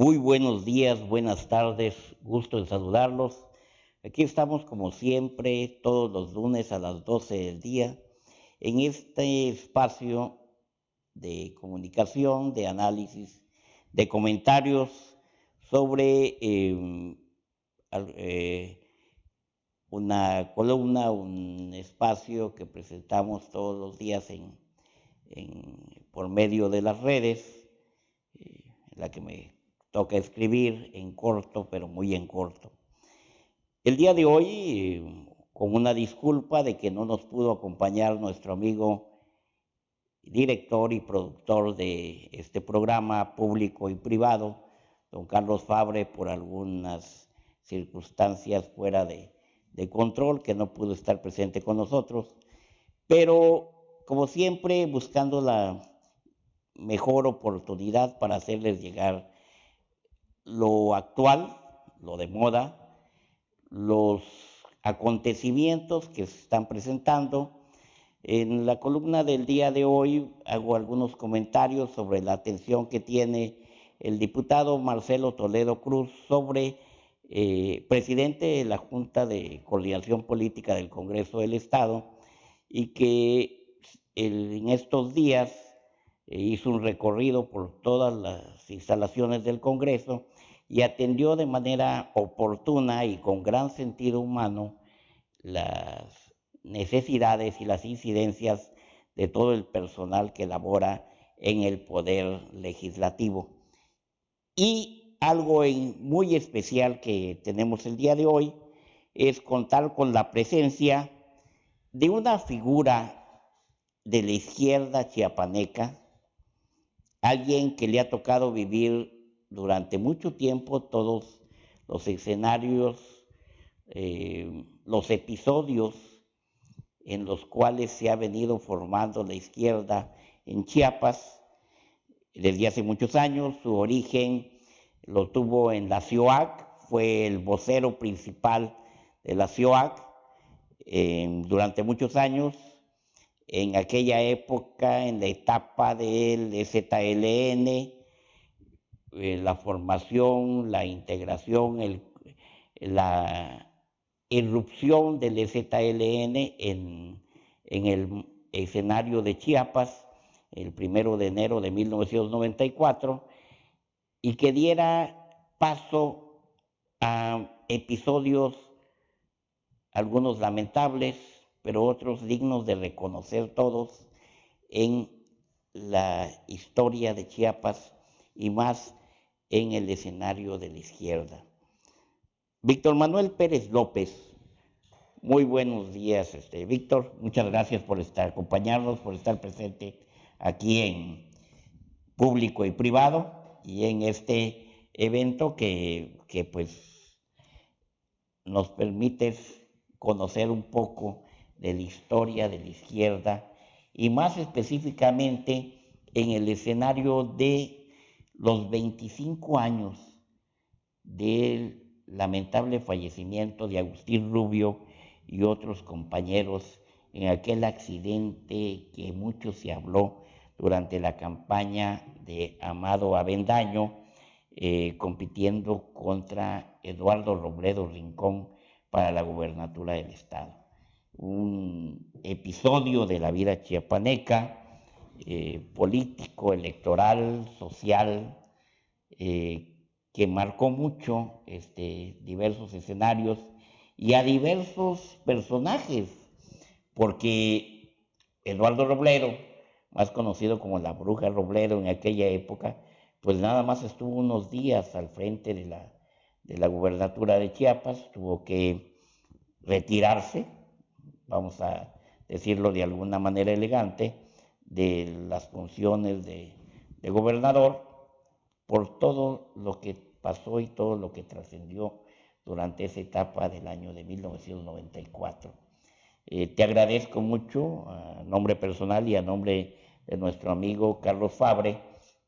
Muy buenos días, buenas tardes, gusto en saludarlos. Aquí estamos como siempre, todos los lunes a las 12 del día, en este espacio de comunicación, de análisis, de comentarios sobre al- eh, una columna, un espacio que presentamos todos los días por medio de las redes, en la que me toca escribir en corto, pero muy en corto. El día de hoy, con una disculpa de que no nos pudo acompañar nuestro amigo, director y productor de este programa público y privado, don Carlos Fabre, por algunas circunstancias fuera de control, que no pudo estar presente con nosotros, pero como siempre buscando la mejor oportunidad para hacerles llegar lo actual, lo de moda, los acontecimientos que se están presentando. En la columna del día de hoy hago algunos comentarios sobre la atención que tiene el diputado Marcelo Toledo Cruz sobre presidente de la Junta de Coordinación Política del Congreso del Estado, y que en estos días hizo un recorrido por todas las instalaciones del Congreso y atendió de manera oportuna y con gran sentido humano las necesidades y las incidencias de todo el personal que labora en el poder legislativo. Y algo muy especial que tenemos el día de hoy es contar con la presencia de una figura de la izquierda chiapaneca, alguien que le ha tocado vivir durante mucho tiempo todos los escenarios, los episodios en los cuales se ha venido formando la izquierda en Chiapas desde hace muchos años. Su origen lo tuvo en la CIOAC, fue el vocero principal de la CIOAC durante muchos años. En aquella época, en la etapa del EZLN, la formación, la integración, la irrupción del EZLN en el escenario de Chiapas, el 1 de enero de 1994, y que diera paso a episodios, algunos lamentables, pero otros dignos de reconocer todos en la historia de Chiapas y más en el escenario de la izquierda. Víctor Manuel Pérez López, muy buenos días, Víctor, muchas gracias por acompañarnos, por estar presente aquí en Público y Privado y en este evento que pues nos permite conocer un poco de la historia de la izquierda y más específicamente en el escenario de los 25 años del lamentable fallecimiento de Agustín Rubio y otros compañeros en aquel accidente que mucho se habló durante la campaña de Amado Avendaño, compitiendo contra Eduardo Robledo Rincón para la gubernatura del estado. Un episodio de la vida chiapaneca, político, electoral, social, que marcó mucho diversos escenarios y a diversos personajes, porque Eduardo Robledo, más conocido como la Bruja Robledo en aquella época, pues nada más estuvo unos días al frente de la gubernatura de Chiapas, tuvo que retirarse, vamos a decirlo de alguna manera elegante, de las funciones de gobernador por todo lo que pasó y todo lo que trascendió durante esa etapa del año de 1994. Te agradezco mucho a nombre personal y a nombre de nuestro amigo Carlos Fabre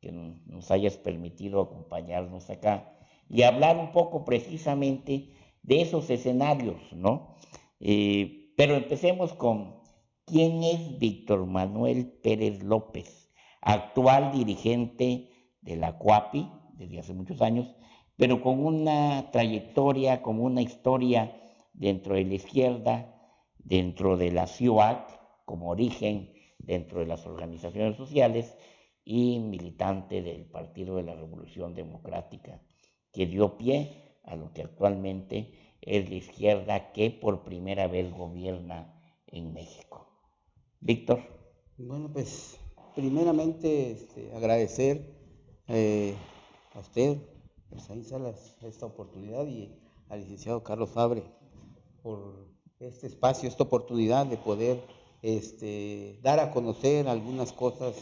que nos hayas permitido acompañarnos acá y hablar un poco precisamente de esos escenarios, ¿no? Pero empecemos con quién es Víctor Manuel Pérez López, actual dirigente de la CUAPI, desde hace muchos años, pero con una trayectoria, con una historia dentro de la izquierda, dentro de la CIUAC, como origen dentro de las organizaciones sociales, y militante del Partido de la Revolución Democrática, que dio pie a lo que actualmente es la izquierda que por primera vez gobierna en México. Víctor. Bueno, pues primeramente agradecer a usted, Efraín Salas, esta oportunidad, y al licenciado Carlos Fabre por este espacio, esta oportunidad de poder dar a conocer algunas cosas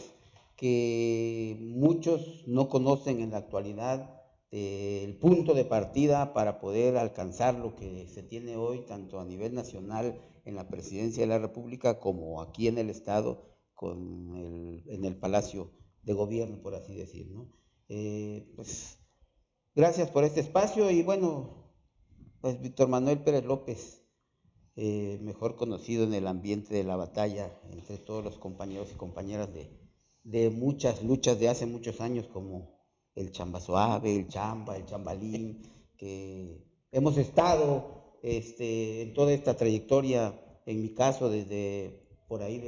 que muchos no conocen en la actualidad, el punto de partida para poder alcanzar lo que se tiene hoy, tanto a nivel nacional en la Presidencia de la República como aquí en el Estado, en el Palacio de Gobierno, por así decir, ¿no? Pues gracias por este espacio y bueno, pues Víctor Manuel Pérez López, mejor conocido en el ambiente de la batalla entre todos los compañeros y compañeras de muchas luchas de hace muchos años, como el Chamba Suave, el Chamba, el Chambalín, que hemos estado en toda esta trayectoria, en mi caso desde por ahí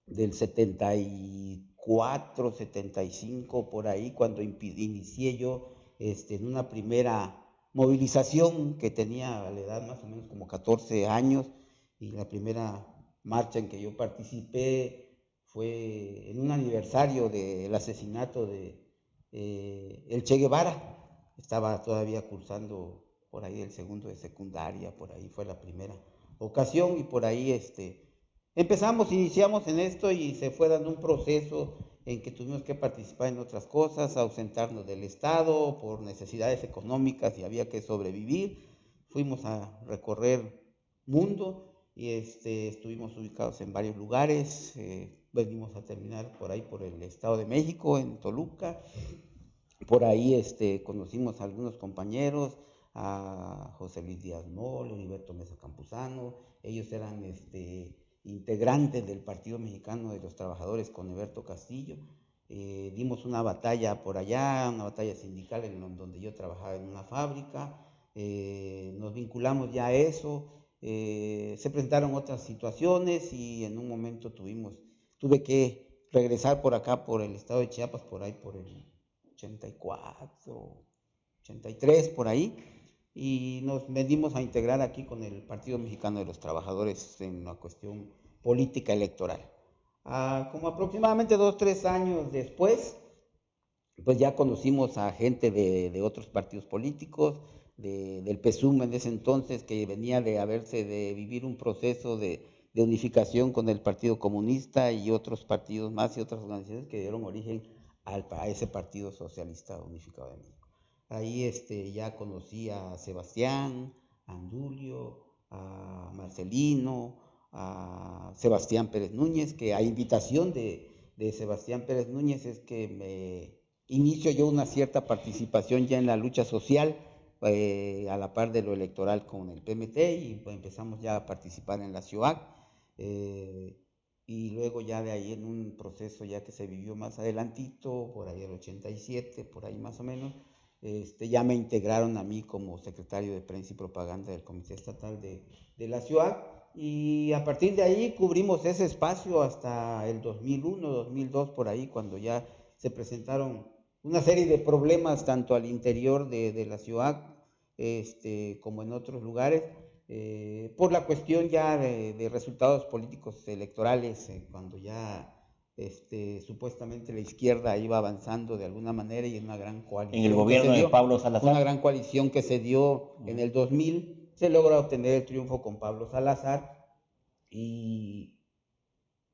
del 74, 75, por ahí, cuando inicié yo en una primera movilización que tenía a la edad más o menos como 14 años, y la primera marcha en que yo participé fue en un aniversario del asesinato de el Che Guevara. Estaba todavía cursando por ahí el segundo de secundaria, por ahí fue la primera ocasión, y por ahí iniciamos en esto y se fue dando un proceso en que tuvimos que participar en otras cosas, ausentarnos del Estado por necesidades económicas y había que sobrevivir. Fuimos a recorrer mundo y estuvimos ubicados en varios lugares. Venimos a terminar por ahí por el Estado de México, en Toluca. Por ahí conocimos a algunos compañeros, a José Luis Díaz Mol, Heriberto Mesa Campuzano. Ellos eran integrantes del Partido Mexicano de los Trabajadores con Eberto Castillo. Dimos una batalla por allá, una batalla sindical en donde yo trabajaba en una fábrica. Nos vinculamos ya a eso. Se presentaron otras situaciones y en un momento tuve que regresar por acá, por el estado de Chiapas, por ahí por el 84, 83, por ahí, y nos venimos a integrar aquí con el Partido Mexicano de los Trabajadores en la cuestión política electoral. Como aproximadamente 2-3 años después, pues ya conocimos a gente de otros partidos políticos, del PSUM en ese entonces, que venía de vivir un proceso de unificación con el Partido Comunista y otros partidos más y otras organizaciones que dieron origen a ese Partido Socialista Unificado de México. Ahí ya conocí a Sebastián, a Andulio, a Marcelino, a Sebastián Pérez Núñez, que a invitación de Sebastián Pérez Núñez es que me inicio yo una cierta participación ya en la lucha social, a la par de lo electoral con el PMT, y pues empezamos ya a participar en la CIUAC, y luego ya de ahí en un proceso ya que se vivió más adelantito, por ahí el 87, por ahí más o menos, ya me integraron a mí como secretario de prensa y propaganda del Comité Estatal de la CIUAC, y a partir de ahí cubrimos ese espacio hasta el 2001, 2002, por ahí, cuando ya se presentaron una serie de problemas tanto al interior de la CIUAC como en otros lugares, por la cuestión ya de resultados políticos electorales, cuando ya supuestamente la izquierda iba avanzando de alguna manera, y en una gran coalición. En el gobierno de Pablo Salazar. Una gran coalición que se dio en el 2000, se logra obtener el triunfo con Pablo Salazar, y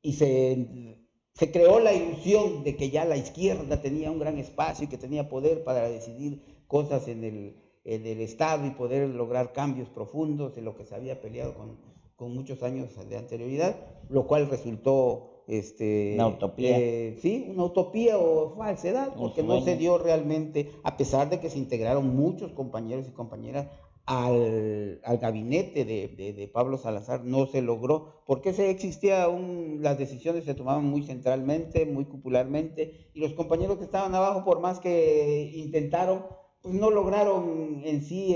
se creó la ilusión de que ya la izquierda tenía un gran espacio y que tenía poder para decidir cosas en el Estado y poder lograr cambios profundos en lo que se había peleado con muchos años de anterioridad, lo cual resultó una utopía. Sí, una utopía o falsedad, porque no se dio realmente, a pesar de que se integraron muchos compañeros y compañeras al gabinete de Pablo Salazar no se logró, porque las decisiones se tomaban muy centralmente, muy cupularmente, y los compañeros que estaban abajo, por más que intentaron, pues no lograron en sí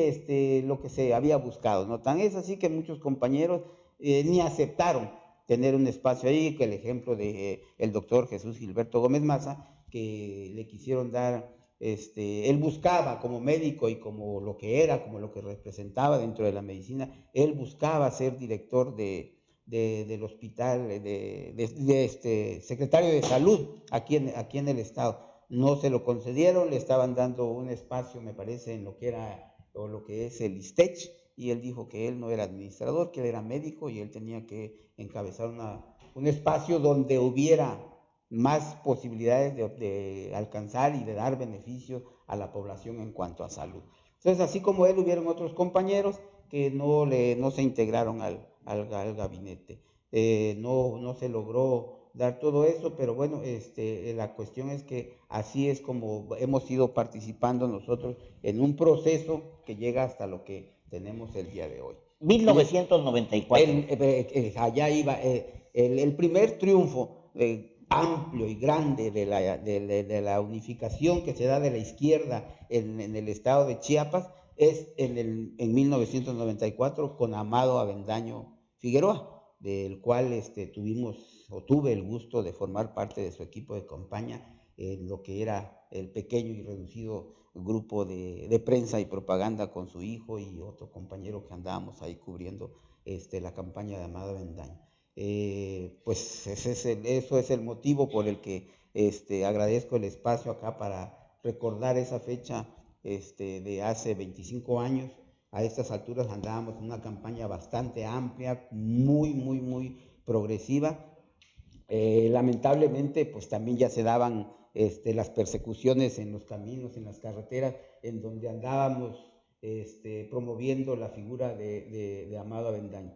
lo que se había buscado, ¿no? Tan es así que muchos compañeros ni aceptaron tener un espacio ahí, que el ejemplo de el doctor Jesús Gilberto Gómez Maza, que le quisieron dar, él buscaba como médico y como lo que era, como lo que representaba dentro de la medicina, él buscaba ser director del hospital, secretario de salud aquí en el estado. No se lo concedieron, le estaban dando un espacio, me parece, en lo que era o lo que es el ISTECH, y él dijo que él no era administrador, que él era médico y él tenía que encabezar un espacio donde hubiera más posibilidades de alcanzar y de dar beneficio a la población en cuanto a salud. Entonces, así como él, hubieron otros compañeros que no se integraron al gabinete. No se logró dar todo eso, pero bueno, la cuestión es que así es como hemos ido participando nosotros en un proceso que llega hasta lo que tenemos el día de hoy. 1994. Allá iba el primer triunfo amplio y grande de la unificación que se da de la izquierda en el estado de Chiapas es en 1994 con Amado Avendaño Figueroa, del cual tuve el gusto de formar parte de su equipo de campaña en lo que era el pequeño y reducido grupo de prensa y propaganda con su hijo y otro compañero que andábamos ahí cubriendo la campaña de Amado Avendaño. Pues eso es el motivo por el que agradezco el espacio acá para recordar esa fecha de hace 25 años. A estas alturas andábamos en una campaña bastante amplia, muy progresiva. Lamentablemente, pues también ya se daban las persecuciones en los caminos, en las carreteras, en donde andábamos promoviendo la figura de Amado Avendaño.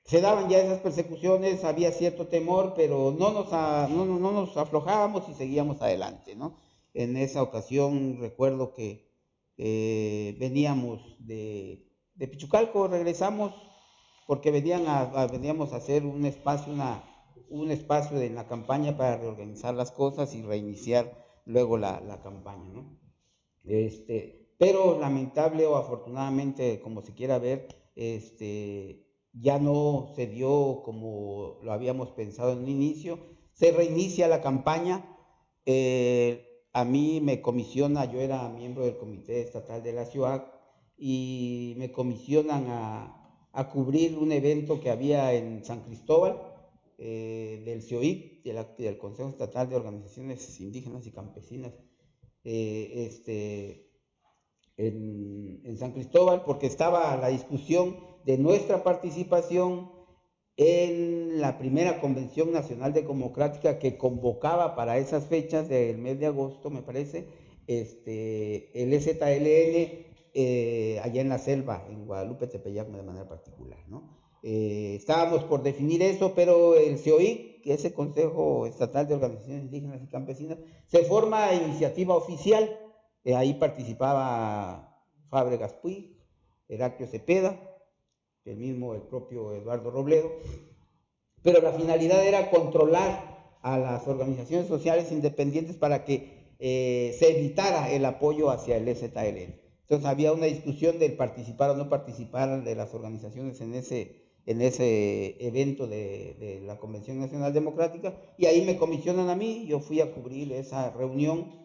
Se daban ya esas persecuciones, había cierto temor, pero no nos aflojábamos y seguíamos adelante, ¿no? En esa ocasión recuerdo que veníamos de Pichucalco, regresamos porque veníamos a hacer un espacio en la campaña para reorganizar las cosas y reiniciar luego la campaña, ¿no? Pero lamentable o afortunadamente, como se quiera ver, ya no se dio como lo habíamos pensado en un inicio. Se reinicia la campaña. A mí me comisiona, yo era miembro del comité estatal de la ciudad y me comisionan a cubrir un evento que había en San Cristóbal, del CIOIC, del Consejo Estatal de Organizaciones Indígenas y Campesinas, en San Cristóbal, porque estaba la discusión de nuestra participación en la primera Convención Nacional Democrática que convocaba para esas fechas del mes de agosto, me parece, el EZLN allá en la selva, en Guadalupe, Tepeyac, de manera particular, ¿no? Estábamos por definir eso, pero el CIOIC, que es el Consejo Estatal de Organizaciones Indígenas y Campesinas, se forma a iniciativa oficial. Ahí participaba Fábregas Puig, Heraclio Cepeda, el propio Eduardo Robledo, pero la finalidad era controlar a las organizaciones sociales independientes para que se evitara el apoyo hacia el EZLN. Entonces había una discusión del participar o no participar de las organizaciones en ese evento de la Convención Nacional Democrática, y ahí me comisionan a mí, yo fui a cubrir esa reunión.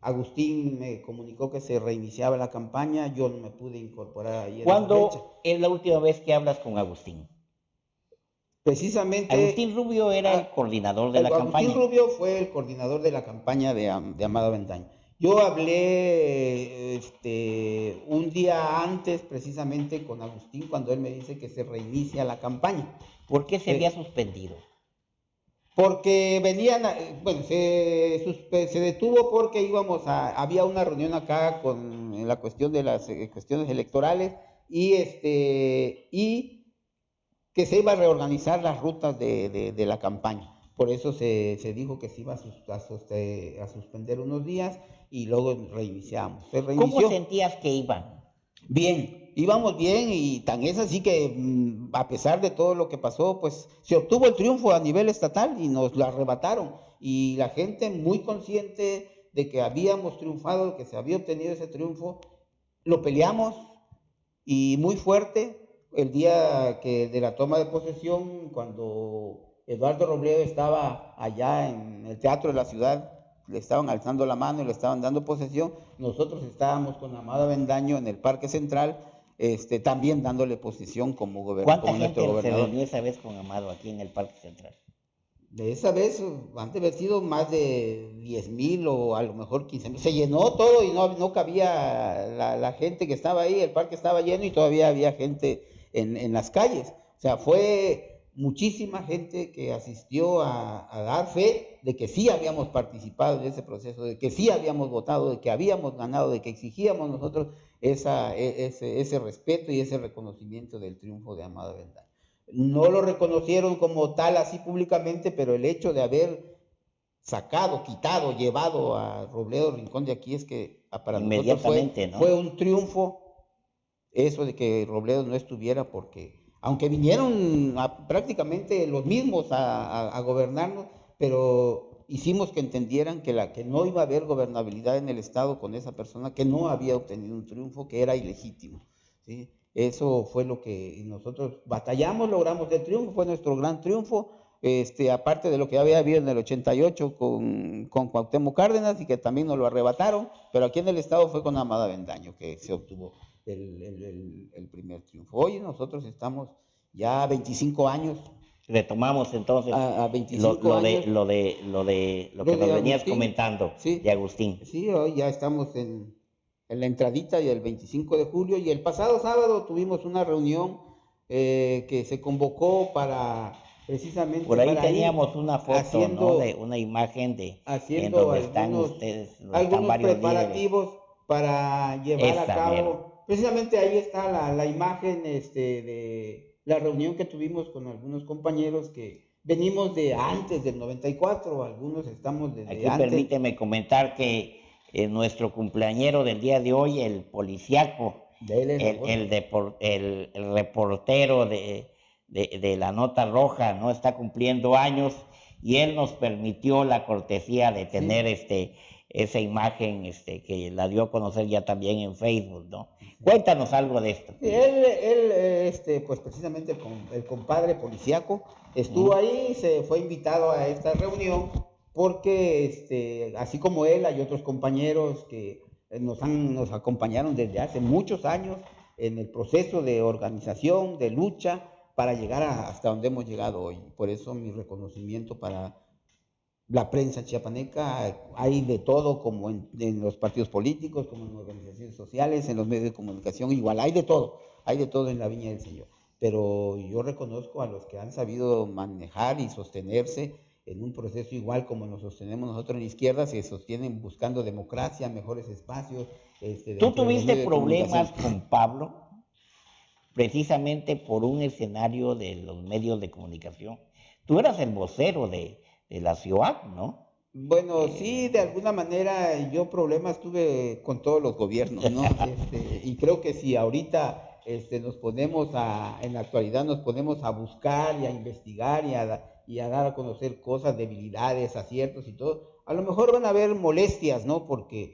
Agustín me comunicó que se reiniciaba la campaña, yo no me pude incorporar ahí. ¿Cuándo es la última vez que hablas con Agustín? Precisamente. Agustín Rubio era el coordinador de la campaña. Agustín Rubio fue el coordinador de la campaña de Amado Avendaño. Yo hablé un día antes precisamente con Agustín cuando él me dice que se reinicia la campaña. ¿Por qué se había suspendido? Porque venían, bueno, se detuvo porque había una reunión acá en la cuestión de las cuestiones electorales y que se iba a reorganizar las rutas de la campaña. Por eso se dijo que se iba a suspender unos días y luego reiniciamos. Se ¿Cómo reinició. sentías que iban? Bien, íbamos bien y tan es así que a pesar de todo lo que pasó, pues se obtuvo el triunfo a nivel estatal y nos lo arrebataron. Y la gente muy consciente de que habíamos triunfado, que se había obtenido ese triunfo, lo peleamos y muy fuerte el día de la toma de posesión, cuando Eduardo Robledo estaba allá en el Teatro de la Ciudad, le estaban alzando la mano y le estaban dando posesión. Nosotros estábamos con Amado Avendaño en el Parque Central, también dándole posesión como ¿Cuánta nuestro gente se gobernador. reunió esa vez con Amado aquí en el Parque Central? De esa vez han de haber sido más de 10,000 o a lo mejor 15,000. Se llenó todo y no cabía la gente que estaba ahí, el parque estaba lleno y todavía había gente en las calles. O sea, fue muchísima gente que asistió a dar fe de que sí habíamos participado en ese proceso, de que sí habíamos votado, de que habíamos ganado, de que exigíamos nosotros ese respeto y ese reconocimiento del triunfo de Amado Avendaño. No lo reconocieron como tal así públicamente, pero el hecho de haber sacado, quitado, llevado a Robledo Rincón de aquí es que para nosotros Inmediatamente, fue ¿no? un triunfo eso de que Robledo no estuviera, porque aunque vinieron prácticamente los mismos a gobernarnos, pero hicimos que entendieran que no iba a haber gobernabilidad en el Estado con esa persona que no había obtenido un triunfo, que era ilegítimo, ¿sí? Eso fue lo que nosotros batallamos, logramos el triunfo, fue nuestro gran triunfo, aparte de lo que había habido en el 88 con Cuauhtémoc Cárdenas y que también nos lo arrebataron, pero aquí en el Estado fue con Amado Avendaño que se obtuvo el primer triunfo. Hoy nosotros estamos ya a 25 años, Retomamos entonces a 25 años lo que lo de nos venías Agustín, comentando de sí, Agustín. sí, hoy ya estamos en la entradita y el 25 de julio y el pasado sábado tuvimos una reunión que se convocó para precisamente Por ahí para ir teníamos una foto, ¿no? De haciendo una imagen en haciendo donde están ustedes, donde están algunos varios líderes. preparativos para llevar a Esa mero. cabo. Precisamente ahí está la imagen de la reunión que tuvimos con algunos compañeros que venimos de antes del 94, algunos estamos desde Aquí antes. permíteme comentar que nuestro cumpleañero del día de hoy, el policiaco, Dele la voz. el reportero de la Nota Roja, ¿no? Está cumpliendo años y él nos permitió la cortesía de tener Sí, esa imagen que la dio a conocer ya también en Facebook, ¿no? Cuéntanos algo de esto. sí, pues precisamente el compadre policíaco estuvo ¿Mm? ahí, se fue invitado a esta reunión porque, así como él, hay otros compañeros que nos acompañaron desde hace muchos años en el proceso de organización, de lucha, para llegar hasta donde hemos llegado hoy. Por eso mi reconocimiento para la prensa chiapaneca. Hay de todo, como en los partidos políticos, como en organizaciones sociales, en los medios de comunicación, igual hay de todo en la Viña del Señor. Pero yo reconozco a los que han sabido manejar y sostenerse en un proceso igual como nos sostenemos nosotros en la izquierda, se sostienen buscando democracia, mejores espacios ¿Tú dentro de los tuviste medios de comunicación. problemas con Pablo precisamente por un escenario de los medios de comunicación? Tú eras el vocero de la CIOAC, ¿no? Bueno, sí, de Eh, alguna manera yo problemas tuve con todos los gobiernos, ¿no? Y creo que si ahorita nos ponemos en la actualidad nos ponemos a buscar y a investigar y a dar a conocer cosas, debilidades, aciertos y todo, a lo mejor van a haber molestias, ¿no? Porque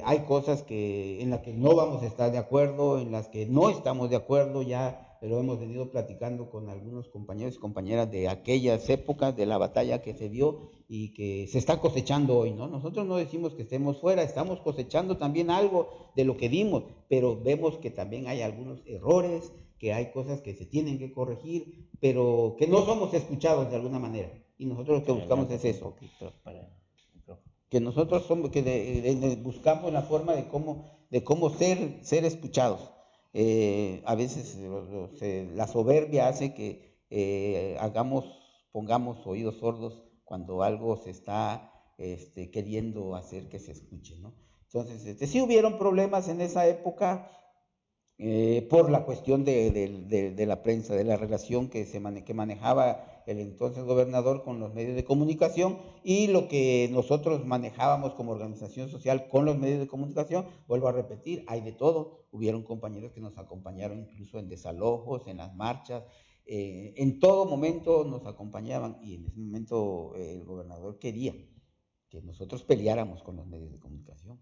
hay cosas en las que no vamos a estar de acuerdo, en las que no estamos de acuerdo, ya lo hemos venido platicando con algunos compañeros y compañeras de aquellas épocas de la batalla que se dio y que se está cosechando hoy, ¿no? Nosotros no decimos que estemos fuera, estamos cosechando también algo de lo que dimos, pero vemos que también hay algunos errores, que hay cosas que se tienen que corregir, pero que no somos escuchados de alguna manera. Y nosotros lo que buscamos es adelántate un eso, poquito para el micrófono. que nosotros somos, que buscamos la forma de cómo ser escuchados. A veces la soberbia hace que pongamos oídos sordos cuando algo se está queriendo hacer que se escuche, ¿no? Entonces, sí hubieron problemas en esa época, por la cuestión de la prensa, de la relación que manejaba el entonces gobernador con los medios de comunicación y lo que nosotros manejábamos como organización social con los medios de comunicación. Vuelvo a repetir, hay de todo. Hubieron compañeros que nos acompañaron incluso en desalojos, en las marchas, en todo momento nos acompañaban, y en ese momento el gobernador quería que nosotros peleáramos con los medios de comunicación.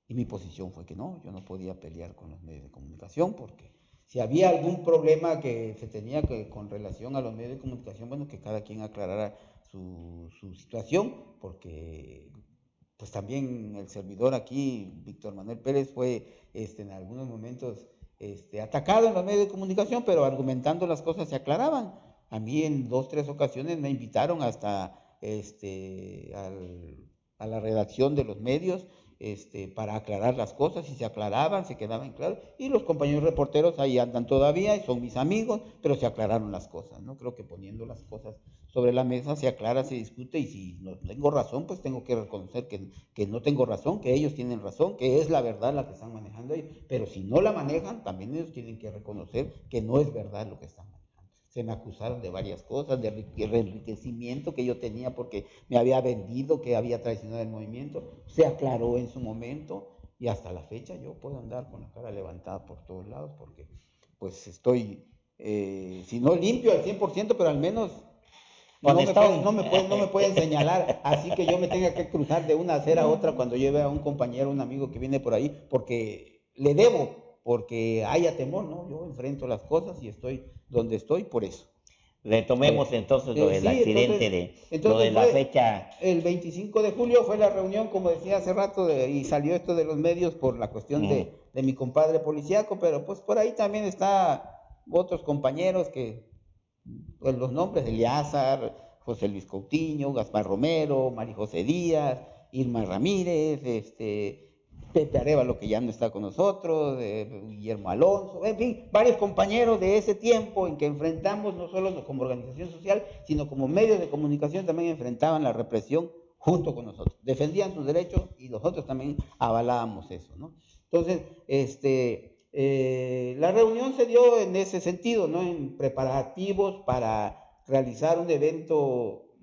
Y mi posición fue que no, yo no podía pelear con los medios de comunicación, porque si había algún problema que se tenía con relación a los medios de comunicación, bueno, que cada quien aclarara su situación, porque pues también el servidor aquí, Víctor Manuel Pérez, fue en algunos momentos atacado en los medios de comunicación, pero argumentando las cosas se aclaraban. A mí en 2, 3 ocasiones me invitaron hasta a la redacción de los medios, para aclarar las cosas, y se aclaraban, se quedaban claras, y los compañeros reporteros ahí andan todavía y son mis amigos, pero se aclararon las cosas, ¿no? Creo que poniendo las cosas sobre la mesa se aclara, se discute, y si no tengo razón, pues tengo que reconocer que no tengo razón, que ellos tienen razón, que es la verdad la que están manejando ellos, pero si no la manejan, también ellos tienen que reconocer que no es verdad lo que están manejando. Se me acusaron de varias cosas, de enriquecimiento que yo tenía porque me había vendido, que había traicionado el movimiento. Se aclaró en su momento, y hasta la fecha yo puedo andar con la cara levantada por todos lados, porque pues estoy, si no limpio al 100%, pero al menos no me pueden señalar, así que yo me tenga que cruzar de una acera a otra cuando yo vea a un compañero, un amigo que viene por ahí, porque le debo, porque haya temor, ¿no? Yo enfrento las cosas y estoy donde estoy por eso. Retomemos entonces lo del accidente, lo de la fecha. El 25 de julio fue la reunión, como decía hace rato, y salió esto de los medios por la cuestión de mi compadre policíaco, pero pues por ahí también está otros compañeros que, pues los nombres, Eliazar, José Luis Coutinho, Gaspar Romero, María José Díaz, Irma Ramírez, Pepe Arevalo, que ya no está con nosotros, Guillermo Alonso, en fin, varios compañeros de ese tiempo en que enfrentamos, no solo como organización social, sino como medios de comunicación, también enfrentaban la represión junto con nosotros, defendían sus derechos y nosotros también avalábamos eso, ¿no? Entonces, la reunión se dio en ese sentido, ¿no? En preparativos para realizar un evento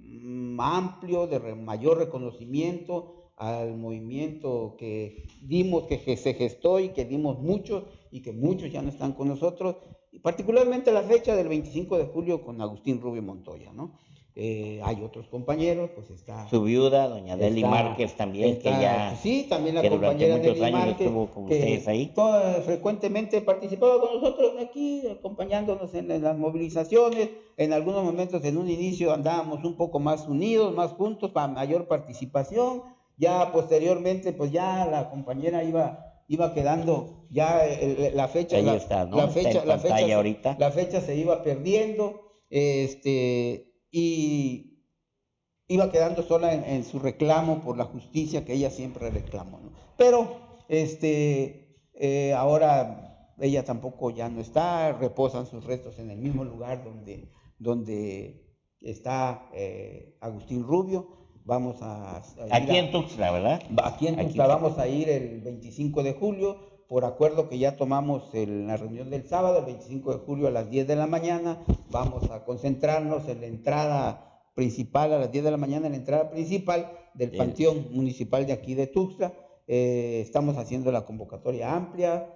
amplio, de mayor reconocimiento al movimiento que dimos, que se gestó y que dimos muchos, y que muchos ya no están con nosotros, y particularmente la fecha del 25 de julio con Agustín Rubio Montoya, ¿no? Hay otros compañeros, pues está su viuda, doña Nelly Márquez, también, que ya, sí, también la que durante compañera muchos Nelly años Márquez, estuvo con que ustedes ahí. frecuentemente participaba con nosotros aquí, acompañándonos en las movilizaciones. En algunos momentos, en un inicio, andábamos un poco más unidos, más juntos, para mayor participación. Ya posteriormente, pues ya la compañera iba quedando, ya la fecha, ahí está, ¿no? Está en pantalla ahorita. La fecha se iba perdiendo, y iba quedando sola en su reclamo por la justicia que ella siempre reclamó, ¿no? Pero ahora ella tampoco ya no está, reposan sus restos en el mismo lugar donde está Agustín Rubio. Vamos a aquí en Tuxtla, ¿verdad? Aquí en Tuxtla vamos a ir el 25 de julio, por acuerdo que ya tomamos en la reunión del sábado, el 25 de julio a las 10 de la mañana. Vamos a concentrarnos en la entrada principal, a las 10 de la mañana, en la entrada principal del Panteón Municipal de aquí de Tuxtla. Estamos haciendo la convocatoria amplia,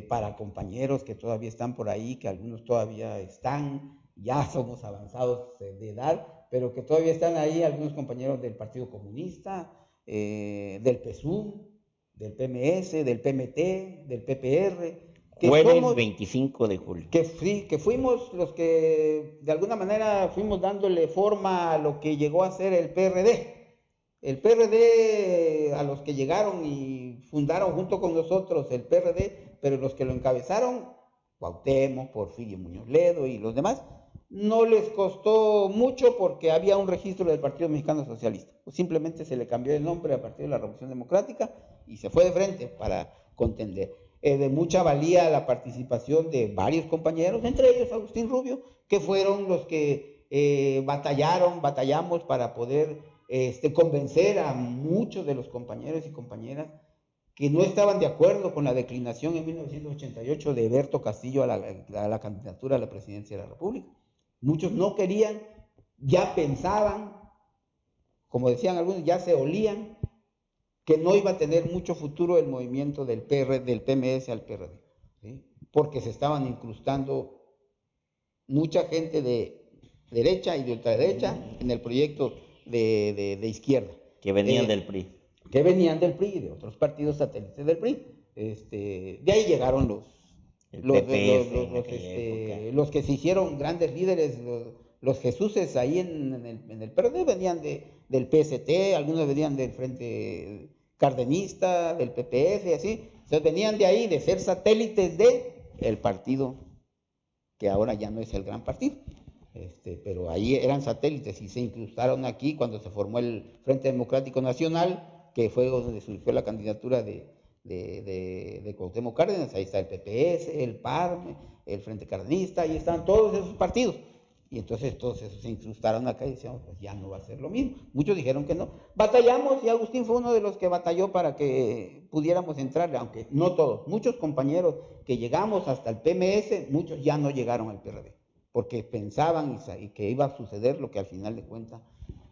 para compañeros que todavía están por ahí, que algunos todavía están, ya somos avanzados de edad, pero que todavía están ahí, algunos compañeros del Partido Comunista, del PSUM, del PMS, del PMT, del PPR. Jueves 25 de julio. Que fuimos los que de alguna manera fuimos dándole forma a lo que llegó a ser el PRD. El PRD, a los que llegaron y fundaron junto con nosotros el PRD, pero los que lo encabezaron, Cuauhtémoc, Porfirio Muñoz Ledo y los demás, no les costó mucho porque había un registro del Partido Mexicano Socialista. Pues simplemente se le cambió el nombre a Partido de la Revolución Democrática y se fue de frente para contender. De mucha valía la participación de varios compañeros, entre ellos Agustín Rubio, que fueron los que batallamos para poder convencer a muchos de los compañeros y compañeras que no estaban de acuerdo con la declinación en 1988 de Berto Castillo a la candidatura a la presidencia de la República. Muchos no querían, ya pensaban, como decían algunos, ya se olían que no iba a tener mucho futuro el movimiento del PMS al PRD, ¿sí? Porque se estaban incrustando mucha gente de derecha y de ultraderecha en el proyecto de izquierda. Que venían del PRI. Que venían del PRI y de otros partidos satélites del PRI. De ahí llegaron los que se hicieron grandes líderes, los Jesuses ahí en el PRD venían del PST, algunos venían del Frente Cardenista, del PPS y así. Entonces venían de ahí, de ser satélites del partido que ahora ya no es el gran partido. Pero ahí eran satélites y se incrustaron aquí cuando se formó el Frente Democrático Nacional, que fue donde surgió la candidatura de Cuauhtémoc Cárdenas. Ahí está el PPS, el PARM, el Frente Cardenista, ahí están todos esos partidos. Y entonces todos esos se incrustaron acá y decíamos, pues ya no va a ser lo mismo. Muchos dijeron que no. Batallamos y Agustín fue uno de los que batalló para que pudiéramos entrar, aunque no todos. Muchos compañeros que llegamos hasta el PMS, muchos ya no llegaron al PRD, porque pensaban y que iba a suceder lo que al final de cuentas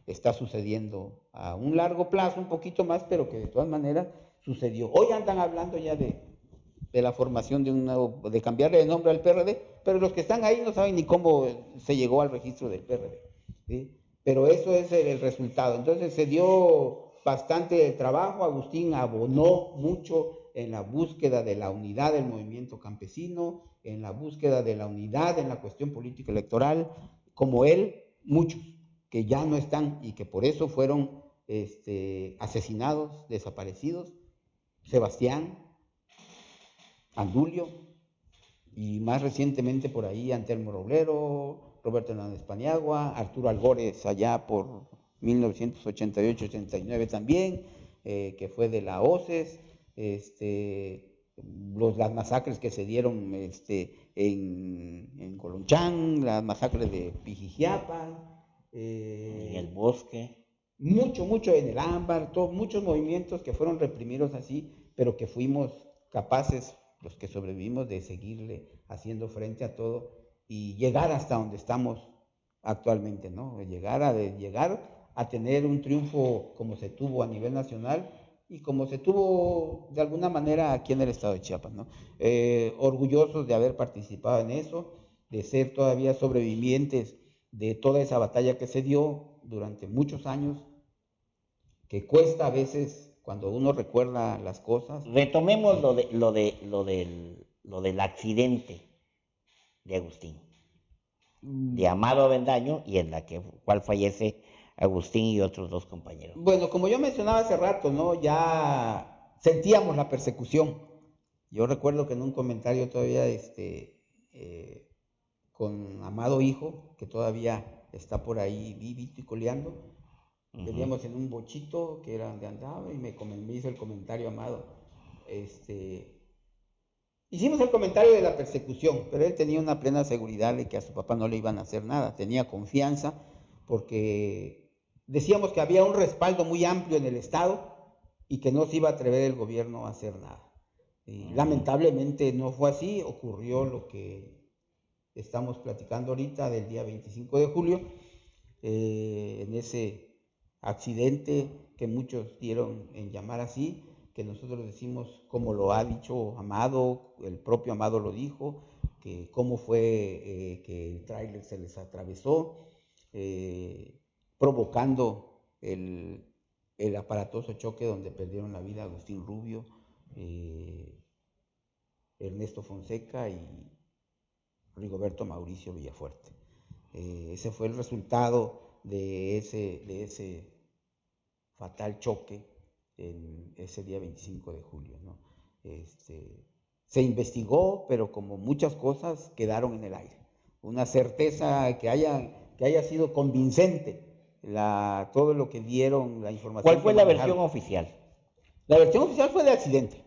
está sucediendo a un largo plazo, un poquito más, pero que de todas maneras sucedió. Hoy andan hablando ya de la formación de cambiarle de nombre al PRD, pero los que están ahí no saben ni cómo se llegó al registro del PRD, ¿sí? Pero eso es el resultado. Entonces se dio bastante trabajo, Agustín abonó mucho en la búsqueda de la unidad del movimiento campesino, en la búsqueda de la unidad en la cuestión política electoral, como él, muchos que ya no están y que por eso fueron asesinados, desaparecidos. Sebastián, Andulio, y más recientemente por ahí Antelmo Roblero, Roberto Hernández Paniagua, Arturo Algores allá por 1988-89 también, que fue de la OCES, las masacres que se dieron en Colonchán, las masacres de Pijijiapa, en el Bosque. Mucho en el Ámbar, muchos movimientos que fueron reprimidos así, pero que fuimos capaces, los que sobrevivimos, de seguirle haciendo frente a todo y llegar hasta donde estamos actualmente, ¿no? Llegar a tener un triunfo como se tuvo a nivel nacional y como se tuvo de alguna manera aquí en el estado de Chiapas, ¿no? Orgullosos de haber participado en eso, de ser todavía sobrevivientes de toda esa batalla que se dio durante muchos años, que cuesta a veces cuando uno recuerda las cosas. Retomemos lo del accidente de Agustín, de Amado Avendaño, y en la cual fallece Agustín y otros dos compañeros. Bueno, como yo mencionaba hace rato, ¿no? Ya sentíamos la persecución. Yo recuerdo que en un comentario todavía con Amado hijo, que todavía está por ahí vivito y coleando, veníamos en un bochito que era donde andaba y me hizo el comentario Amado. Hicimos el comentario de la persecución, pero él tenía una plena seguridad de que a su papá no le iban a hacer nada. Tenía confianza porque decíamos que había un respaldo muy amplio en el Estado y que no se iba a atrever el gobierno a hacer nada. Lamentablemente no fue así, ocurrió lo que estamos platicando ahorita del día 25 de julio, en ese accidente que muchos dieron en llamar así, que nosotros decimos como lo ha dicho Amado, el propio Amado lo dijo, que cómo fue que el tráiler se les atravesó, provocando el aparatoso choque donde perdieron la vida Agustín Rubio, Ernesto Fonseca y Rigoberto Mauricio Villafuerte. Ese fue el resultado de ese fatal choque en ese día 25 de julio, ¿no? Se investigó, pero como muchas cosas quedaron en el aire. Una certeza que haya sido convincente todo lo que dieron, la información. ¿Cuál fue la versión oficial? La versión oficial fue de accidente.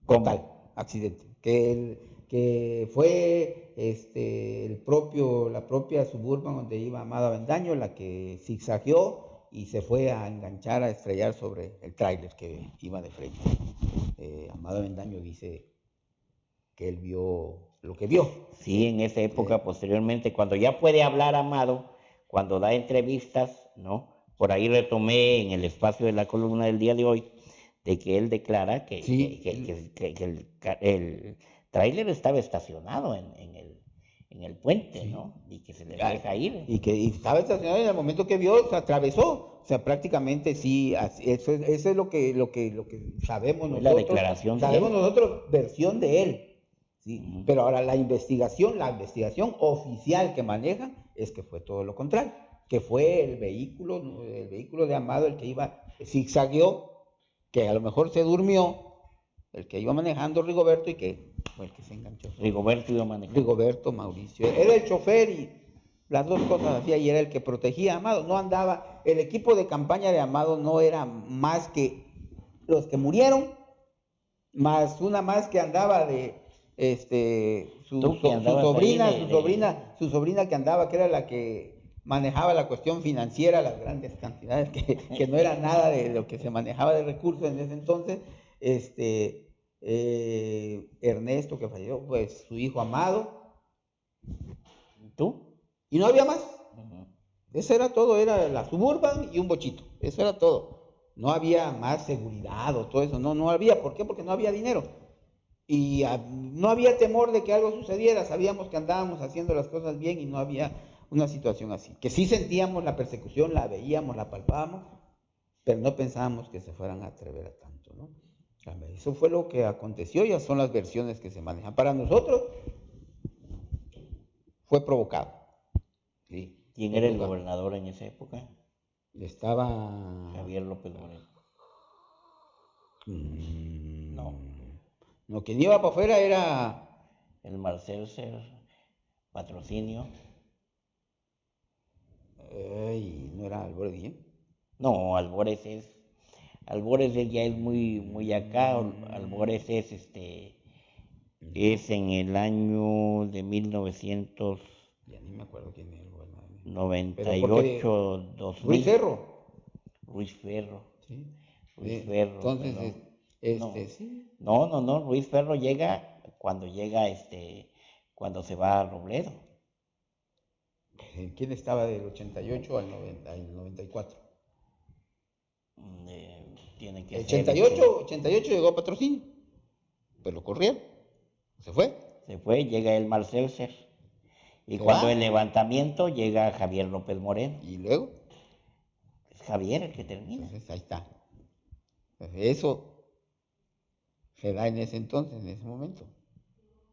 Total, accidente. Que fue la propia Suburban donde iba Amado Avendaño la que zigzagueó y se fue a enganchar, a estrellar sobre el tráiler que iba de frente. Amado Avendaño dice que él vio lo que vio. Sí, en esa época, posteriormente, cuando ya puede hablar Amado, cuando da entrevistas, ¿no? Por ahí retomé en el espacio de la columna del día de hoy, de que él declara que, Sí. que el tráiler estaba estacionado en el puente, Sí. ¿no? Y que se le deja ir. Y que estaba estacionado y en el momento que vio, se atravesó. O sea, prácticamente sí, eso es lo que sabemos Fue nosotros. la declaración de Sabemos él. nosotros, versión de él. ¿Sí? Ujú. Pero ahora la investigación oficial que manejan es que fue todo lo contrario, que fue el vehículo de Amado el que iba, zigzagueó, que a lo mejor se durmió, el que iba manejando Rigoberto y que fue el que se enganchó. Rigoberto iba manejando. Rigoberto Mauricio. Era el chofer y las dos cosas hacía y era el que protegía a Amado. No andaba, el equipo de campaña de Amado no era más que los que murieron, más una más que andaba de su sobrina que andaba, que era la que manejaba la cuestión financiera, las grandes cantidades que no era nada de lo que se manejaba de recursos en ese entonces. Ernesto, que falleció, pues su hijo Amado. ¿Tú? Y no había más. Ujú. Eso era todo, era la Suburban y un bochito. Eso era todo. No había más seguridad o todo eso. No había. ¿Por qué? Porque no había dinero. Y no había temor de que algo sucediera. Sabíamos que andábamos haciendo las cosas bien y no había una situación así. Que sí sentíamos la persecución, la veíamos, la palpábamos, pero no pensábamos que se fueran a atrever a tanto, ¿no? Eso fue lo que aconteció, ya son las versiones que se manejan. Para nosotros fue provocado. ¿Sí? ¿Quién era el gobernador en esa época? Estaba Javier López Moreno. No. No, quien iba para afuera era El Marcel Ser, Patrocinio. no era Álvaro Guillén. No, Albores ya es muy acá. Albores es en el año de 1998, Ya ni me acuerdo quién es el gobernador. 2000. Ruiz Ferro. Ruiz Ferro. Sí. Ruiz Ferro. Entonces, no. sí. No, Ruiz Ferro llega cuando se va a Robledo. ¿Quién estaba del 88 al 94? Tiene que 88 llegó a Patrocinio, pero lo corrieron, se fue. Se fue, llega el Marcel Ser. Y Se cuando va. el levantamiento llega Javier López Moreno. Y luego, Es Javier el que termina. entonces ahí está. Entonces, eso se da en ese entonces, en ese momento.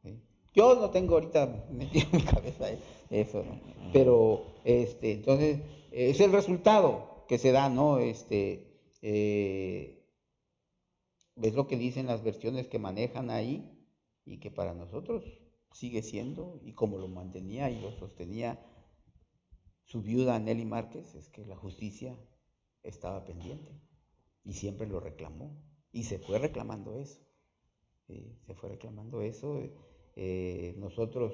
¿Sí? Yo no tengo ahorita metido en mi cabeza eso, ¿no? Pero entonces es el resultado que se da, ¿no? Ves lo que dicen las versiones que manejan ahí y que para nosotros sigue siendo, y como lo mantenía y lo sostenía su viuda Nelly Márquez, es que la justicia estaba pendiente y siempre lo reclamó y se fue reclamando eso. Nosotros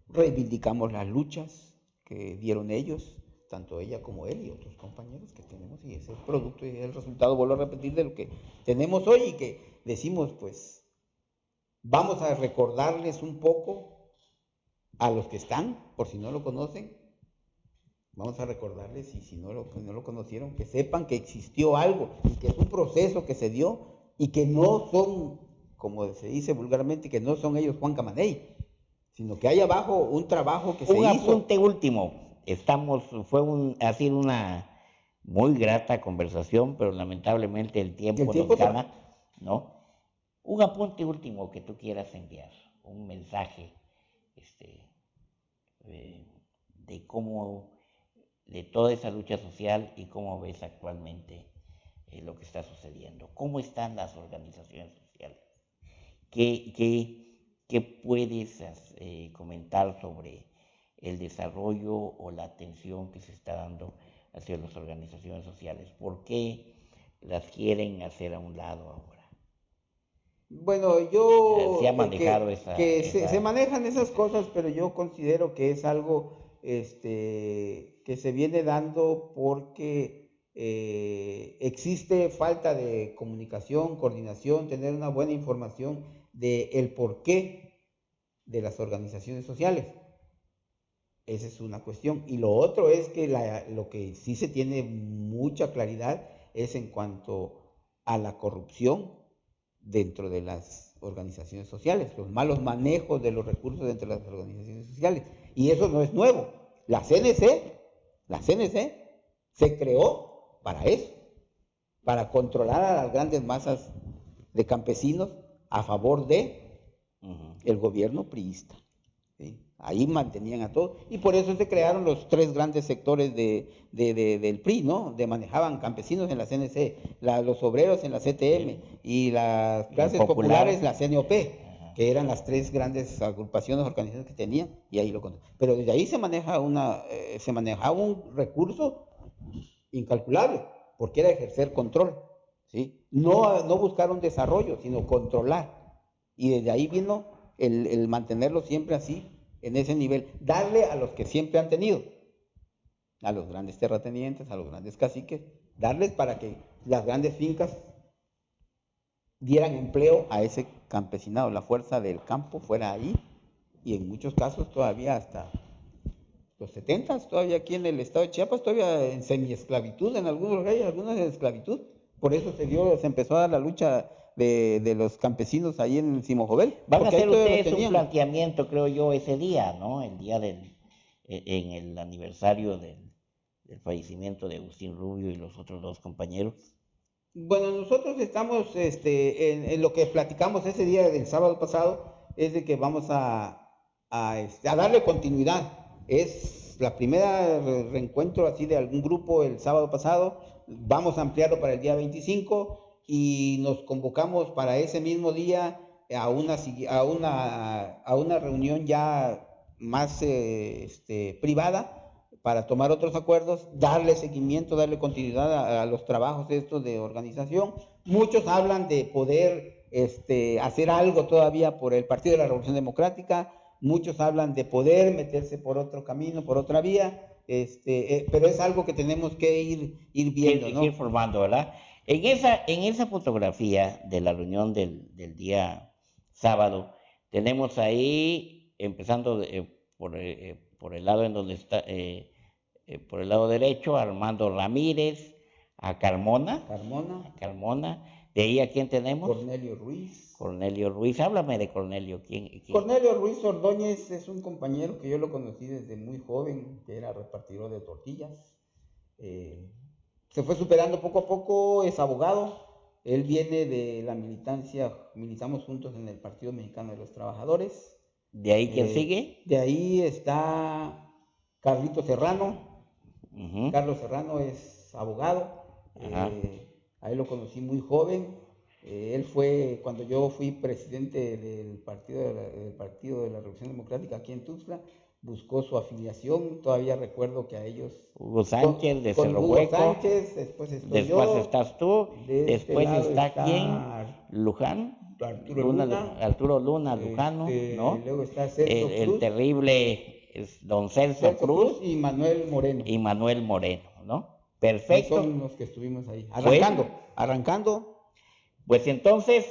reivindicamos las luchas que dieron ellos, tanto ella como él y otros compañeros que tenemos, y ese es el producto y el resultado, vuelvo a repetir, de lo que tenemos hoy y que decimos, pues, vamos a recordarles un poco a los que están, por si no lo conocen, vamos a recordarles, y si no lo conocieron, que sepan que existió algo, y que es un proceso que se dio, y que no son, como se dice vulgarmente, que no son ellos Juan Camaney, sino que hay abajo un trabajo que se hizo. Un apunte último. Ha sido una muy grata conversación, pero lamentablemente el tiempo nos gana, ¿no? Un apunte último que tú quieras enviar, un mensaje de cómo, de toda esa lucha social y cómo ves actualmente lo que está sucediendo. ¿Cómo están las organizaciones sociales? ¿Qué puedes comentar sobre el desarrollo o la atención que se está dando hacia las organizaciones sociales? ¿Por qué las quieren hacer a un lado ahora? Bueno, yo se ha manejado se manejan esas cosas, pero yo considero que es algo que se viene dando porque existe falta de comunicación, coordinación, tener una buena información del porqué de las organizaciones sociales. Esa es una cuestión. Y lo otro es que lo que sí se tiene mucha claridad es en cuanto a la corrupción dentro de las organizaciones sociales, los malos manejos de los recursos dentro de las organizaciones sociales. Y eso no es nuevo. La CNC se creó para eso, para controlar a las grandes masas de campesinos a favor de el gobierno priista. ¿Sí? Ahí mantenían a todos, y por eso se crearon los tres grandes sectores del PRI, ¿no? Manejaban campesinos en la CNC, los obreros en la CTM y las clases populares la CNOP, que eran las tres grandes agrupaciones, organizaciones que tenían, y ahí lo controlaban. Pero desde ahí se manejaba un recurso incalculable, porque era ejercer control, ¿sí? No buscar un desarrollo, sino controlar. Y desde ahí vino el mantenerlo siempre así, en ese nivel, darle a los que siempre han tenido, a los grandes terratenientes, a los grandes caciques, darles para que las grandes fincas dieran empleo a ese campesinado, la fuerza del campo fuera ahí, y en muchos casos todavía hasta los 70, todavía aquí en el estado de Chiapas, todavía en semiesclavitud, en algunos lugares, algunas en esclavitud. Por eso se empezó a dar la lucha de los campesinos ahí en Simojovel. Van a hacer ustedes un planteamiento, creo yo, ese día, ¿no? El día en el aniversario del fallecimiento de Agustín Rubio y los otros dos compañeros. Bueno, nosotros estamos en lo que platicamos ese día del sábado pasado, es de que vamos a darle continuidad. Es la primera reencuentro así de algún grupo el sábado pasado. Vamos a ampliarlo para el día 25 y nos convocamos para ese mismo día a una reunión ya más privada para tomar otros acuerdos, darle seguimiento, darle continuidad a los trabajos estos de organización. Muchos hablan de poder hacer algo todavía por el Partido de la Revolución Democrática, muchos hablan de poder meterse por otro camino, por otra vía, pero es algo que tenemos que ir viendo, ¿no? Ir formando, ¿verdad? En esa fotografía de la reunión del día sábado, tenemos ahí, empezando por el lado en donde está, por el lado derecho, a Armando Ramírez, a Carmona. De ahí, ¿a quién tenemos? Cornelio Ruiz, háblame de Cornelio. ¿Quién? Cornelio Ruiz Ordóñez es un compañero que yo lo conocí desde muy joven, que era repartidor de tortillas. Se fue superando poco a poco, es abogado. Él viene de la militancia, militamos juntos en el Partido Mexicano de los Trabajadores. ¿De ahí quién sigue? De ahí está Carlito Serrano. Carlos Serrano es abogado. A él lo conocí muy joven. Él fue, cuando yo fui presidente del Partido de la Revolución Democrática aquí en Tuxtla, buscó su afiliación. Todavía recuerdo que a ellos... Hugo Sánchez de Cerro Hueco. Sánchez, después estás tú. Después está ¿quién? Luján. Arturo Luna Lujano, ¿no? Luego está Celso Cruz, el terrible don Celso Cruz y Manuel Moreno. ¿No? Perfecto. Son los que estuvimos ahí, arrancando. Pues entonces,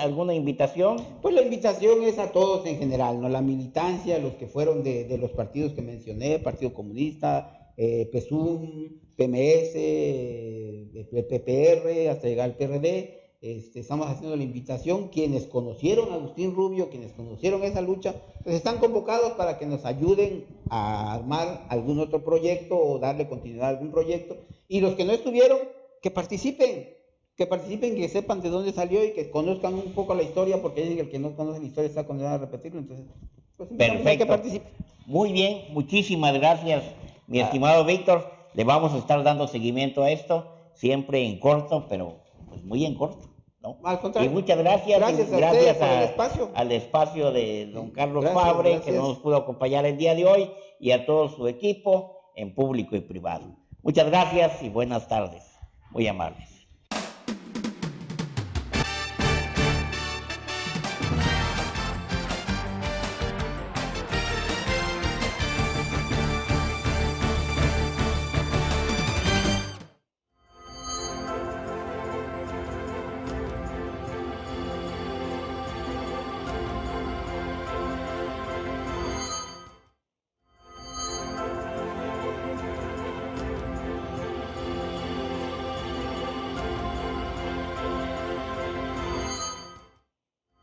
¿alguna invitación? Pues la invitación es a todos en general, ¿no? La militancia, los que fueron de los partidos que mencioné, Partido Comunista, PSUM, PMS, PPR, hasta llegar al PRD. Estamos haciendo la invitación. Quienes conocieron a Agustín Rubio, quienes conocieron esa lucha, pues están convocados para que nos ayuden a armar algún otro proyecto o darle continuidad a algún proyecto. Y los que no estuvieron, que participen, que sepan de dónde salió y que conozcan un poco la historia, porque el que no conoce la historia está condenado a repetirlo. Entonces, pues perfecto. Que participe. Muy bien, muchísimas gracias, mi estimado Víctor. Le vamos a estar dando seguimiento a esto, siempre en corto, pero pues muy en corto, ¿no? Al contrario. Y muchas gracias. Gracias al espacio de don Carlos Fabre, que no nos pudo acompañar el día de hoy, y a todo su equipo en público y privado. Muchas gracias y buenas tardes. Muy amables.